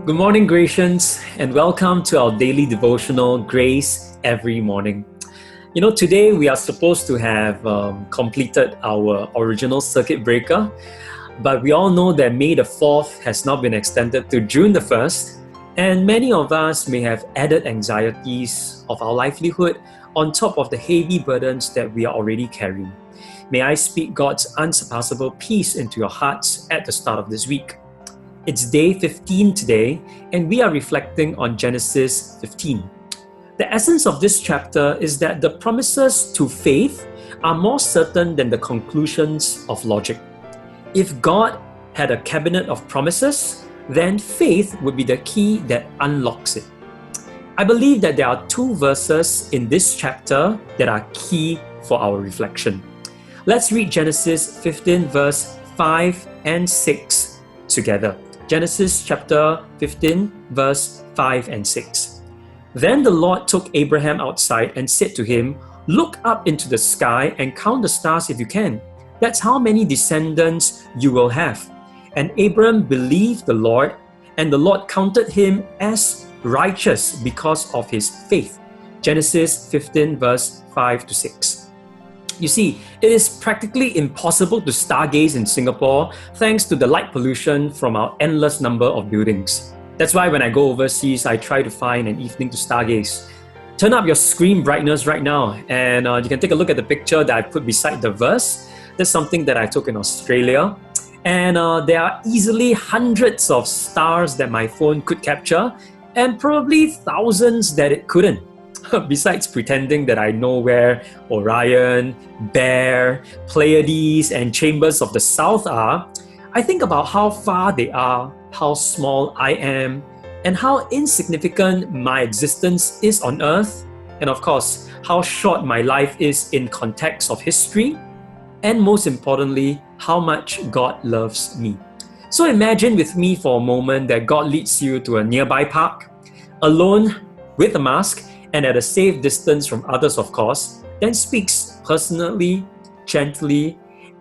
Good morning, Gracians, and welcome to our daily devotional, Grace Every Morning. Today we are supposed to have completed our original circuit breaker, but we all know that May the 4th has now been extended to June the 1st, and many of us may have added anxieties of our livelihood on top of the heavy burdens that we are already carrying. May I speak God's unsurpassable peace into your hearts at the start of this week. It's day 15 today, and we are reflecting on Genesis 15. The essence of this chapter is that the promises to faith are more certain than the conclusions of logic. If God had a cabinet of promises, then faith would be the key that unlocks it. I believe that there are two verses in this chapter that are key for our reflection. Let's read Genesis 15 verse 5 and 6 together. Genesis chapter 15 verse 5 and 6. Then the Lord took Abraham outside and said to him, "Look up into the sky and count the stars if you can. That's how many descendants you will have." And Abram believed the Lord, and the Lord counted him as righteous because of his faith. Genesis 15 verse 5 to 6. You see, it is practically impossible to stargaze in Singapore thanks to the light pollution from our endless number of buildings. That's why when I go overseas, I try to find an evening to stargaze. Turn up your screen brightness right now, and you can take a look at the picture that I put beside the verse. That's something that I took in Australia. And there are easily hundreds of stars that my phone could capture, and probably thousands that it couldn't. Besides pretending that I know where Orion, Bear, Pleiades, and Chambers of the South are, I think about how far they are, how small I am, and how insignificant my existence is on Earth, and of course, how short my life is in context of history, and most importantly, how much God loves me. So imagine with me for a moment that God leads you to a nearby park, alone with a mask, and at a safe distance from others, of course, then speaks personally, gently,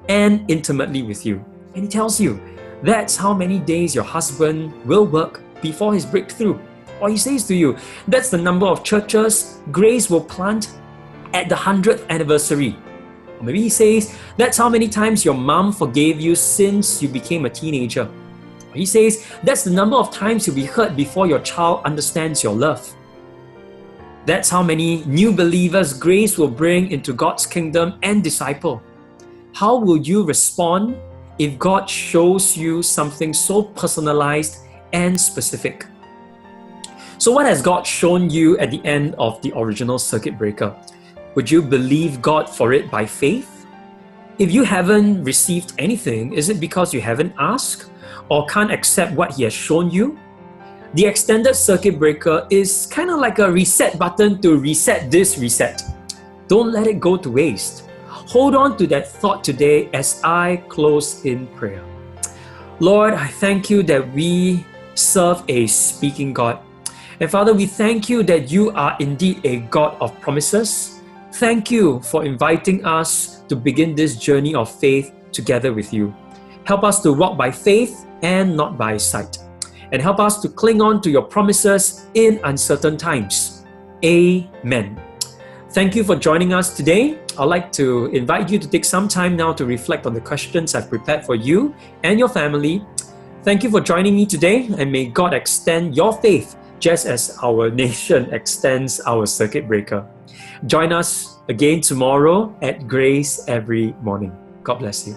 and intimately with you. And he tells you, that's how many days your husband will work before his breakthrough. Or he says to you, that's the number of churches Grace will plant at the 100th anniversary. Or maybe he says, that's how many times your mom forgave you since you became a teenager. Or he says, that's the number of times you'll be hurt before your child understands your love. That's how many new believers Grace will bring into God's kingdom and disciple. How will you respond if God shows you something so personalized and specific? So what has God shown you at the end of the original circuit breaker? Would you believe God for it by faith? If you haven't received anything, is it because you haven't asked or can't accept what He has shown you? The extended circuit breaker is kind of like a reset button to reset this reset. Don't let it go to waste. Hold on to that thought today as I close in prayer. Lord, I thank you that we serve a speaking God. And Father, we thank you that you are indeed a God of promises. Thank you for inviting us to begin this journey of faith together with you. Help us to walk by faith and not by sight. And help us to cling on to your promises in uncertain times. Amen. Thank you for joining us today. I'd like to invite you to take some time now to reflect on the questions I've prepared for you and your family. Thank you for joining me today, and may God extend your faith just as our nation extends our circuit breaker. Join us again tomorrow at Grace Every Morning. God bless you.